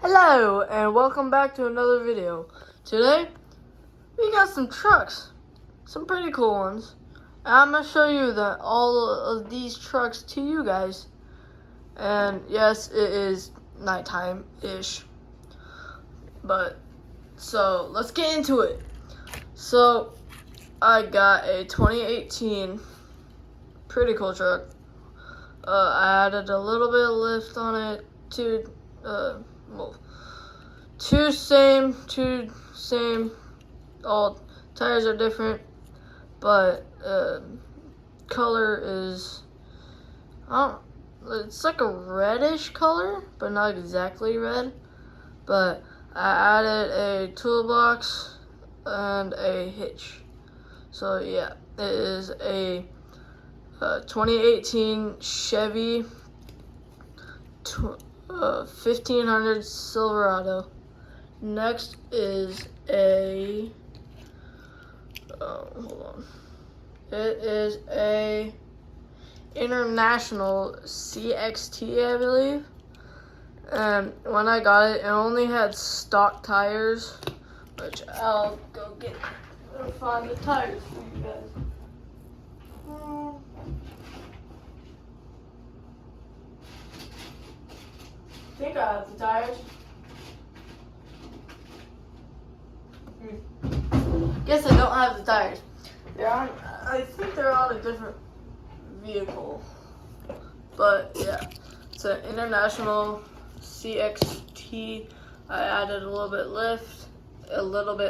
Hello and welcome back to another video. Today we got some trucks, some pretty cool ones. And I'm gonna show you all of these trucks to you guys. And yes, it is nighttime-ish. But so let's get into it. So I got a 2018 pretty cool truck. I added a little bit of lift on it two same. All tires are different, but color is it's like a reddish color, but not exactly red. But I added a toolbox and a hitch. So yeah, it is a 2018 Chevy 1500 Silverado. Next is a hold on. It is a International CXT, I believe. And when I got it, it only had stock tires, which I'll go get and find the tires for you guys. I think I have the tires. Guess I don't have the tires. I think they're on a different vehicle. But yeah, it's an International CXT. I added a little bit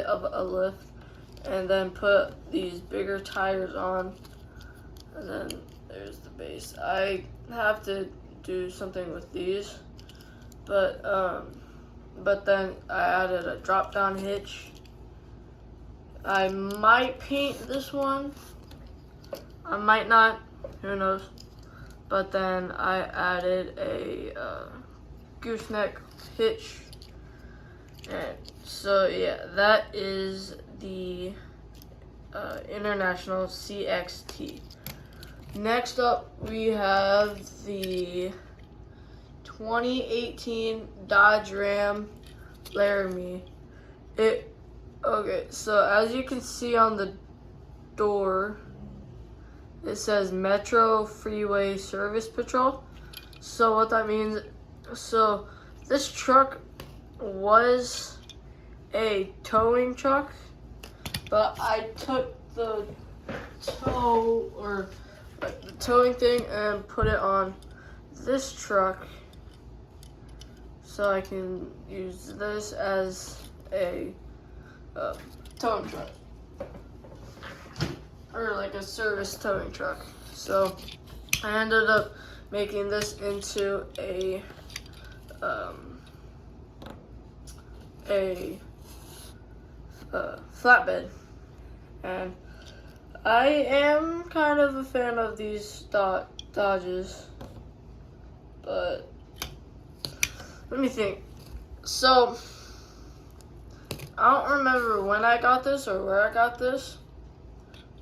of a lift, and then put these bigger tires on. And then there's the base. I have to do something with these. But then I added a drop-down hitch. I might paint this one. I might not. Who knows? But then I added a gooseneck hitch. And so yeah, that is the International CXT. Next up, we have the 2018 Dodge Ram Laramie. Okay, so as you can see on the door, it says Metro Freeway Service Patrol. So what that means, so this truck was a towing truck, but I took the towing thing and put it on this truck, so I can use this as a towing truck, or like a service towing truck. So I ended up making this into a flatbed, and I am kind of a fan of these Dodges, but let me think. So I don't remember when I got this or where I got this,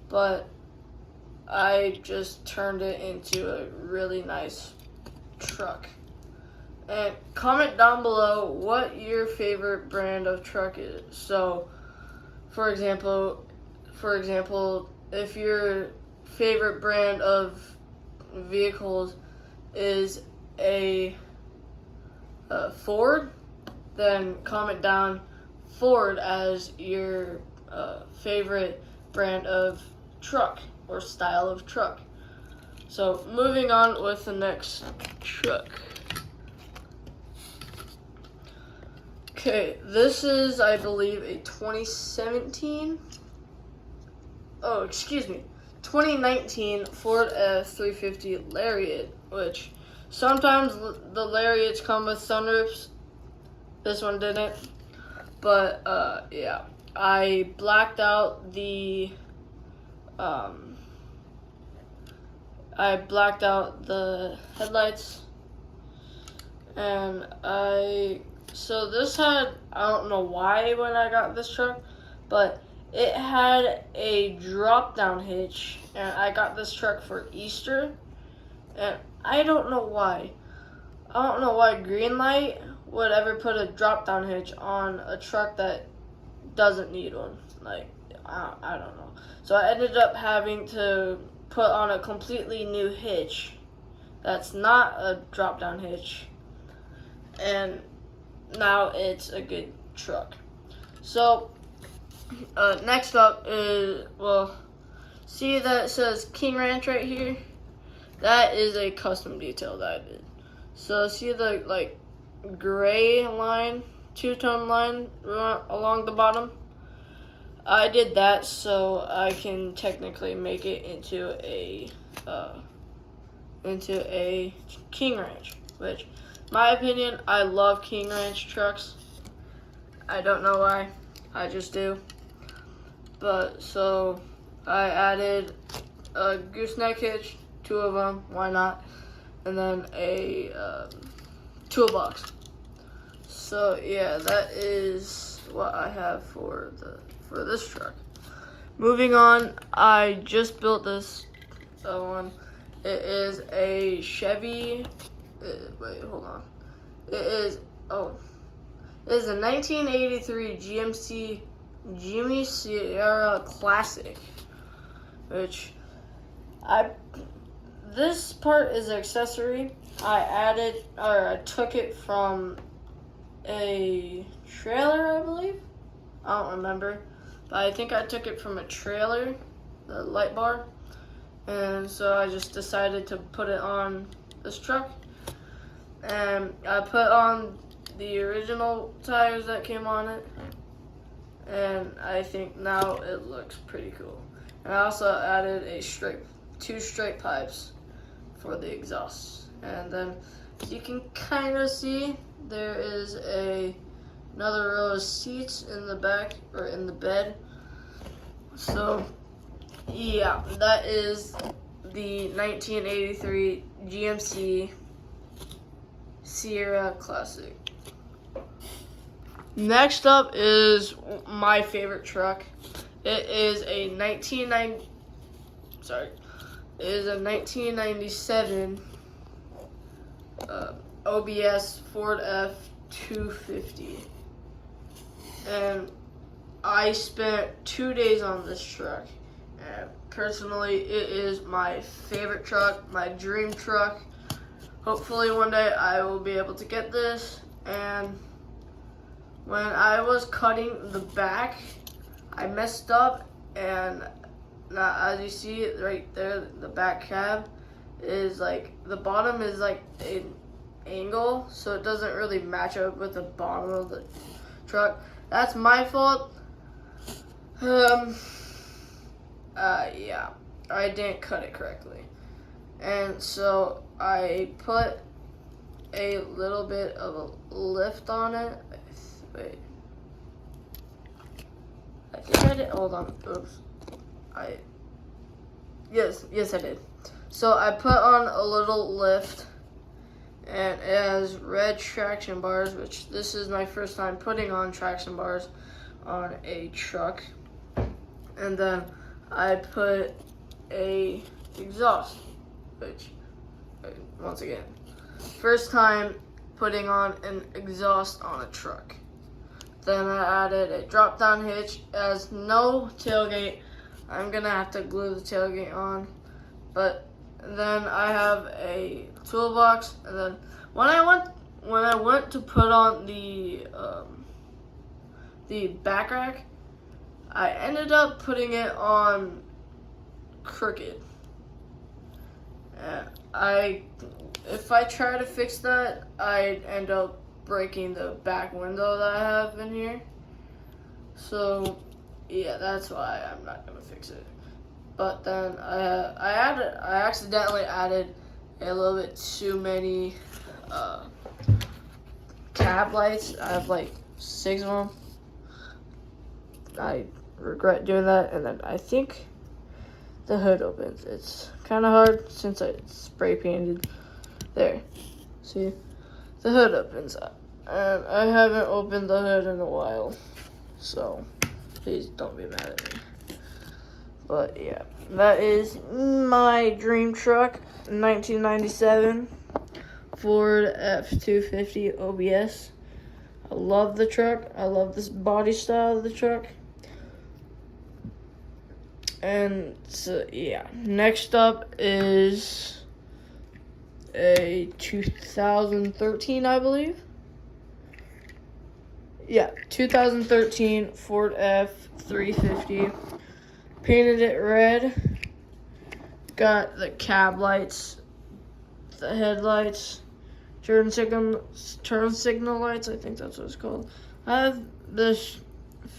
but I just turned it into a really nice truck. And comment down below what your favorite brand of truck is. So, for example, if your favorite brand of vehicles is a Ford, then comment down Ford as your favorite brand of truck or style of truck. So moving on with the next truck. Okay, this is, I believe, a 2019 Ford F-350 Lariat, which sometimes the Lariats come with sunroofs. This one didn't. But yeah, I blacked out the headlights, and so this had, I don't know why when I got this truck, but it had a drop down hitch, and I got this truck for Easter, and I don't know why. Greenlight would ever put a drop-down hitch on a truck that doesn't need one. Like, I don't know. So I ended up having to put on a completely new hitch that's not a drop-down hitch, and now it's a good truck. So next up is, well, see that it says King Ranch right here? That is a custom detail that I did. So see the like gray line, two-tone line along the bottom? I did that so I can technically make it into a King Ranch, which, my opinion, I love King Ranch trucks. I don't know why, I just do. But so I added a gooseneck hitch, 2 of them, why not? And then a toolbox. So yeah, that is what I have for this truck. Moving on, I just built this one. It is a Chevy. Wait, hold on. It is a 1983 GMC Jimmy Sierra Classic, which this part is an accessory. I took it from a trailer, I believe. I don't remember, but I think I took it from a trailer, the light bar, and so I just decided to put it on this truck. And I put on the original tires that came on it, and I think now it looks pretty cool. And I also added two straight pipes for the exhaust. And then, as you can kind of see, there is another row of seats in the back, or in the bed. So yeah, that is the 1983 GMC Sierra Classic. Next up is my favorite truck. It is a 1997 OBS Ford F-250. And I spent 2 days on this truck. And personally, it is my favorite truck, my dream truck. Hopefully one day I will be able to get this. And when I was cutting the back, I messed up, and now as you see right there, the back cab is like, the bottom is like an angle, so it doesn't really match up with the bottom of the truck. That's my fault. Yeah, I didn't cut it correctly. And so I put a little bit of a lift on it. Wait. I think I did. Hold on. Oops. Yes, I did. So I put on a little lift, and it has red traction bars, which this is my first time putting on traction bars on a truck. And then I put a exhaust, which, once again, first time putting on an exhaust on a truck. Then I added a drop-down hitch. It has no tailgate. I'm gonna have to glue the tailgate on. But then I have a toolbox. And then when I went to put on the back rack, I ended up putting it on crooked. And if I try to fix that, I'd end up breaking the back window that I have in here. So yeah, that's why I'm not gonna fix it. But then I accidentally added a little bit too many cab lights. I have like 6 of them. I regret doing that. And then I think the hood opens. It's kind of hard since I spray painted. There, see, the hood opens up, and I haven't opened the hood in a while, so please don't be mad at me. But yeah, that is my dream truck, 1997 Ford F-250 OBS. I love the truck. I love this body style of the truck. And so, yeah. Next up is a 2013, I believe. Yeah, 2013 Ford F-350. Painted it red. Got the cab lights, the headlights, turn signal lights. I think that's what it's called. I have this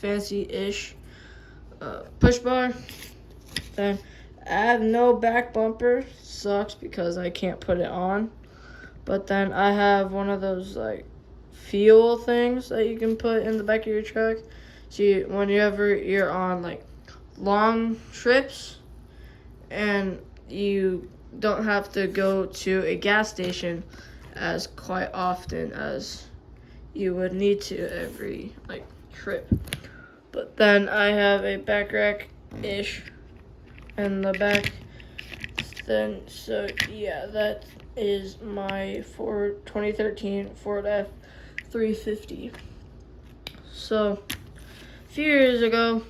fancy-ish push bar. Then I have no back bumper. Sucks because I can't put it on. But then I have one of those like fuel things that you can put in the back of your truck. So whenever you're on like long trips and you don't have to go to a gas station as quite often as you would need to every like trip. But then I have a back rack-ish in the back. Then so yeah, that is my 2013 Ford F-350. So a few years ago,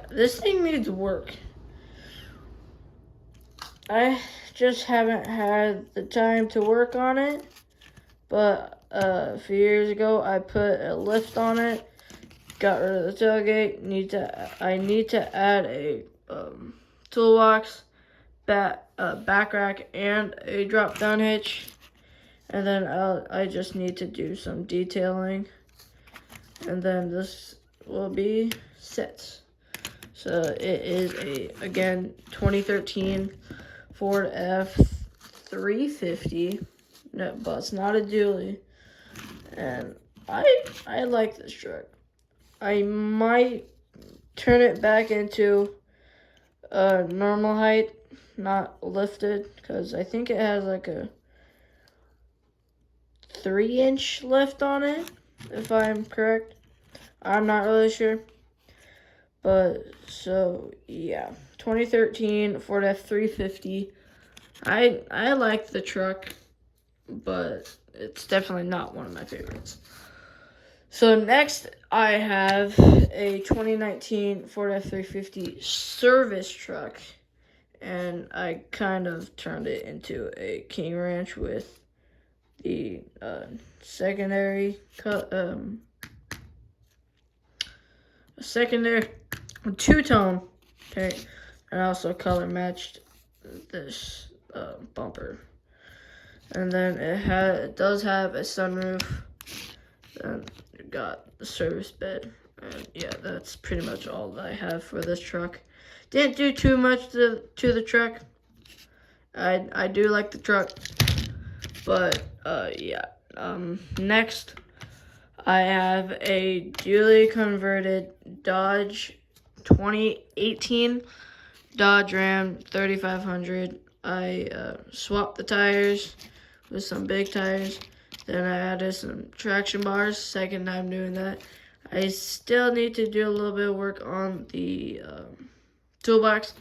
this thing needs work. I just haven't had the time to work on it, but a few years ago I put a lift on it, got rid of the tailgate. I need to add a toolbox, back rack, and a drop down hitch, and then I just need to do some detailing, and then this will be set. So it is again 2013 Ford F-350. No, but it's not a dually, and I like this truck. I might turn it back into a normal height, not lifted, because I think it has like a 3-inch lift on it, if I'm correct. I'm not really sure. But so yeah, 2013 Ford F-350. I like the truck, but it's definitely not one of my favorites. So next I have a 2019 Ford F-350 service truck, and I kind of turned it into a King Ranch with the secondary two-tone paint, and also color matched this bumper. And then it does have a sunroof, and it got the service bed, and yeah, that's pretty much all that I have for this truck. Didn't do too much to the truck. I do like the truck, but yeah. Next I have a dually converted Dodge 2018 Dodge Ram 3500. I swapped the tires with some big tires. Then I added some traction bars. Second time doing that. I still need to do a little bit of work on the toolbox.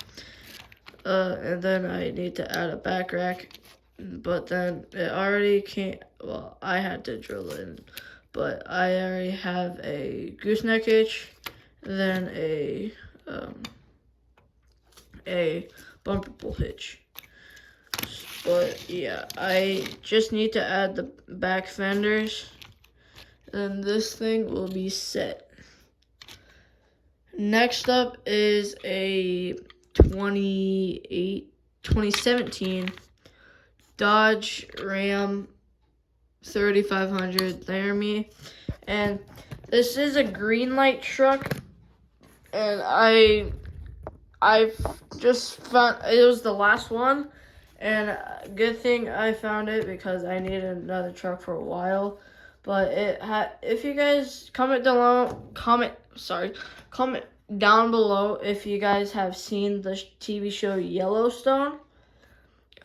And then I need to add a back rack. But then it already came, well, I had to drill it in. But I already have a gooseneck hitch, then a bumper pull hitch. But yeah, I just need to add the back fenders, and this thing will be set. Next up is a 2017 Dodge Ram 3500 Laramie, and this is a green light truck, and I just found it was the last one, and good thing I found it because I needed another truck for a while. But if you guys comment down below if you guys have seen the TV show Yellowstone.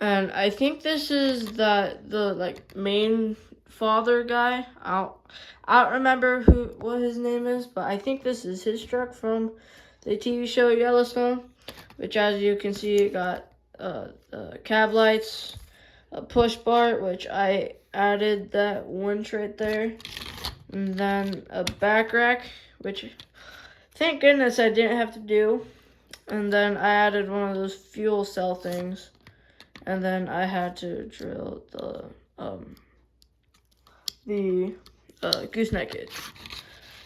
And I think this is the like main father guy. I don't remember what his name is, but I think this is his truck from the TV show Yellowstone, which, as you can see, it got cab lights, a push bar, which I added that winch right there, and then a back rack, which thank goodness I didn't have to do, and then I added one of those fuel cell things, and then I had to drill the gooseneck hitch.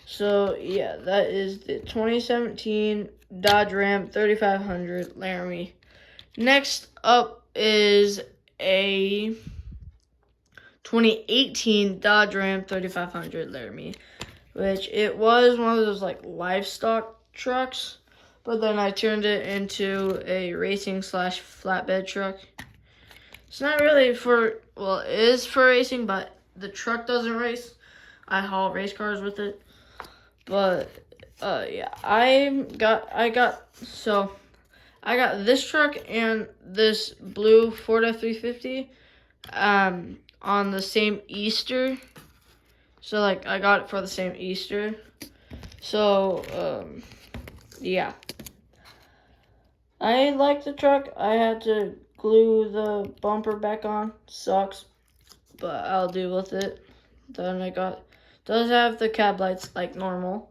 So yeah, that is the 2017 Dodge Ram 3500 Laramie. Next up is a 2018 Dodge Ram 3500 Laramie, which it was one of those like livestock trucks, but then I turned it into a racing / flatbed truck. It's not really for, well, it is for racing, but the truck doesn't race. I haul race cars with it. But yeah, I got this truck and this blue Ford F-350 on the same Easter. So like I got it for the same Easter. So yeah. I like the truck. I had to glue the bumper back on. Sucks, but I'll deal with it. Then does have the cab lights like normal,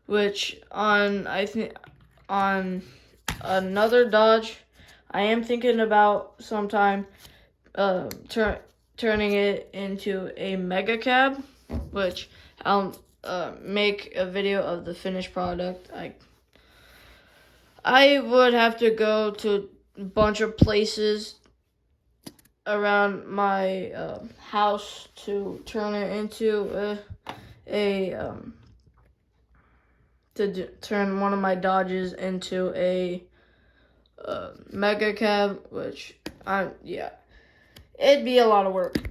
which I think on another Dodge, I am thinking about sometime turning it into a mega cab, which I'll make a video of the finished product. I would have to go to a bunch of places around my house to turn it into turn one of my Dodges into a mega cab, which it'd be a lot of work.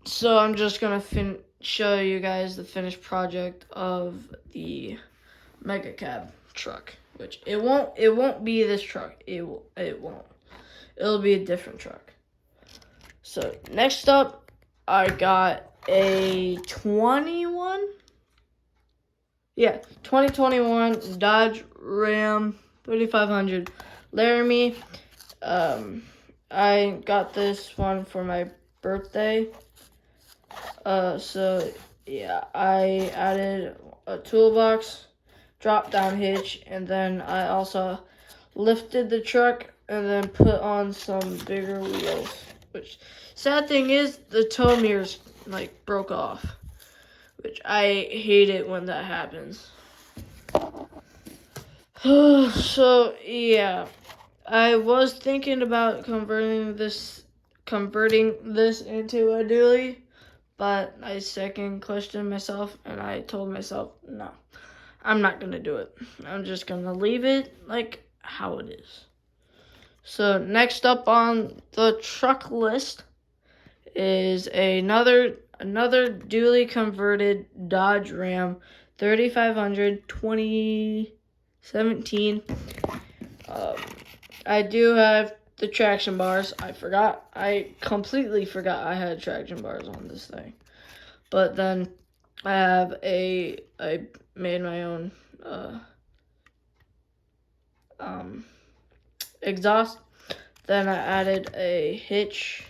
So I'm just gonna show you guys the finished project of the mega cab truck, which it won't be this truck. It won't. It'll be a different truck. So next up, I got a 2021 Dodge Ram 3500 Laramie. I got this one for my birthday. So yeah, I added a toolbox, drop down hitch, and then I also lifted the truck and then put on some bigger wheels. Which, sad thing is, the tow mirrors like broke off, which I hate it when that happens. So yeah, I was thinking about converting this into a dually, but I second questioned myself and I told myself, no, I'm not gonna do it. I'm just gonna leave it like how it is. So next up on the truck list is another dually converted Dodge Ram 3500 2017. I do have the traction bars. I completely forgot I had traction bars on this thing. But then I made my own exhaust. Then I added a hitch.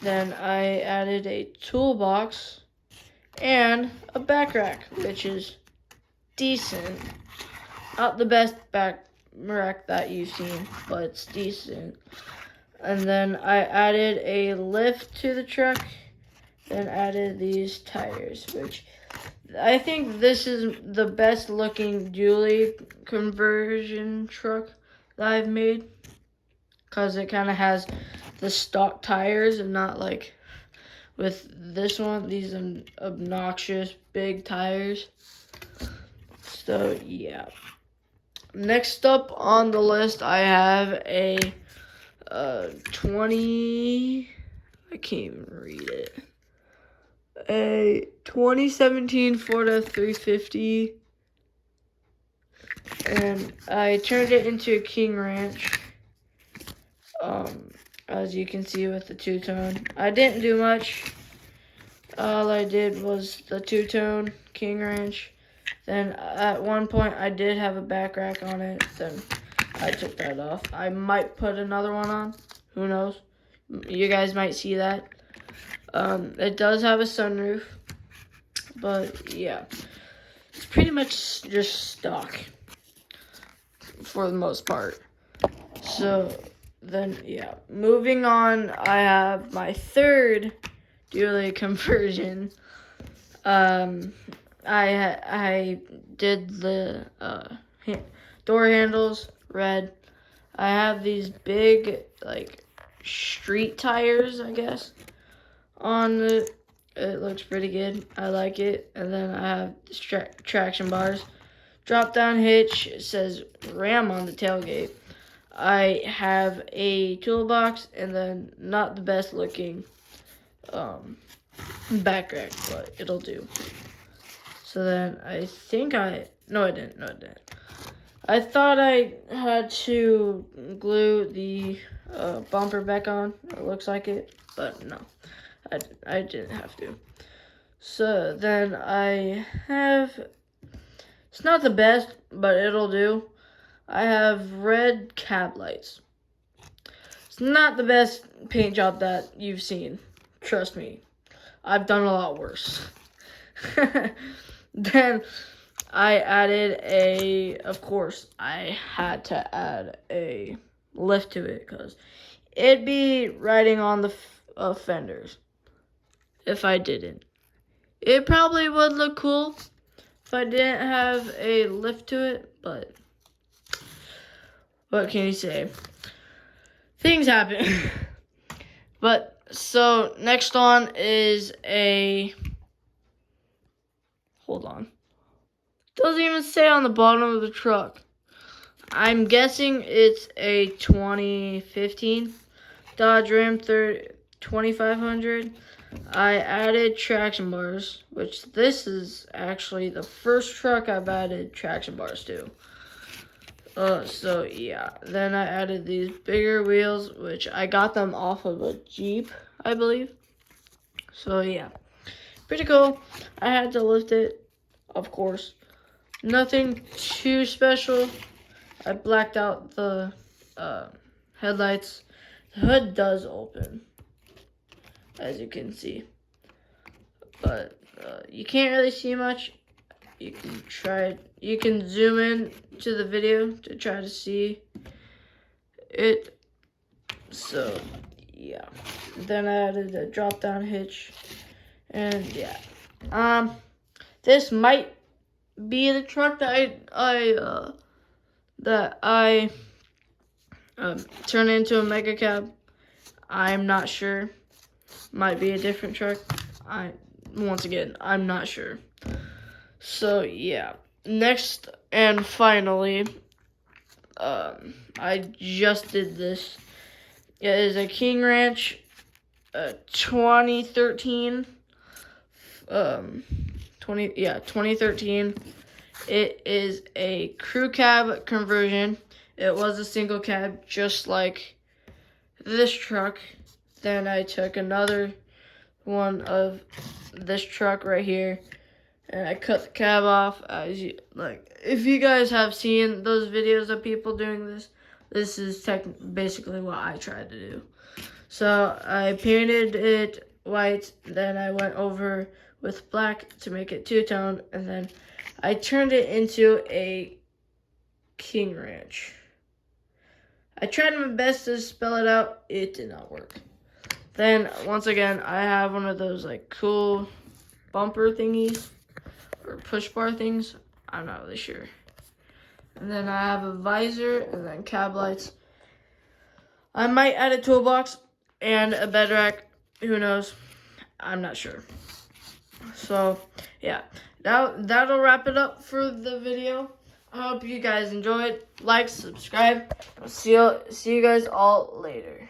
Then I added a toolbox and a back rack, which is decent. Not the best back rack that you've seen, but it's decent. And then I added a lift to the truck, then added these tires, which I think this is the best looking dually conversion truck that I've made, because it kind of has the stock tires and not like with this one, these obnoxious big tires. So yeah. Next up on the list, I have a I can't even read it. A 2017 Ford F-350, and I turned it into a King Ranch. As you can see with the two-tone. I didn't do much. All I did was the two-tone King Ranch. Then at one point I did have a back rack on it. Then I took that off. I might put another one on. Who knows? You guys might see that. It does have a sunroof, but yeah, it's pretty much just stock for the most part. So then, yeah, moving on, I have my third dually conversion. I did the door handles red. I have these big, like, street tires, I guess, on it. It looks pretty good. I like it. And then I have traction bars. Drop down hitch. It says Ram on the tailgate. I have a toolbox and then not the best looking back rack, but it'll do. So then I think no I didn't. I thought I had to glue the bumper back on. It looks like it, but no, I didn't have to. So then I have, it's not the best, but it'll do. I have red cab lights. It's not the best paint job that you've seen. Trust me. I've done a lot worse. Then I added of course, I had to add a lift to it because it'd be riding on the fenders if I didn't. It probably would look cool if I didn't have a lift to it, but what can you say? Things happen. But so next on is hold on. Doesn't even say on the bottom of the truck. I'm guessing it's a 2015 Dodge Ram 2500. I added traction bars, which this is actually the first truck I've added traction bars to. So yeah, then I added these bigger wheels, which I got them off of a Jeep, I believe. So yeah, pretty cool. I had to lift it, of course. Nothing too special. I blacked out the headlights. The hood does open, as you can see, but you can't really see much. You can try. You can zoom in to the video to try to see it. So yeah. Then I added a drop down hitch, and yeah. This might be the truck that I turn into a mega cab. I'm not sure. Might be a different truck. Once again, I'm not sure. So yeah, next and finally, I just did this. It is a King Ranch 2013. 2013. It is a crew cab conversion. It was a single cab, just like this truck. Then I took another one of this truck right here, and I cut the cab off. If you guys have seen those videos of people doing this, this is basically what I tried to do. So I painted it white, then I went over with black to make it two-tone, and then I turned it into a King Ranch. I tried my best to spell it out. It did not work. Then, once again, I have one of those, like, cool bumper thingies, or push bar things. I'm not really sure. And then I have a visor, and then cab lights. I might add a toolbox and a bed rack. Who knows? I'm not sure. So, yeah. That'll wrap it up for the video. I hope you guys enjoyed. Like, subscribe. I'll see you guys all later.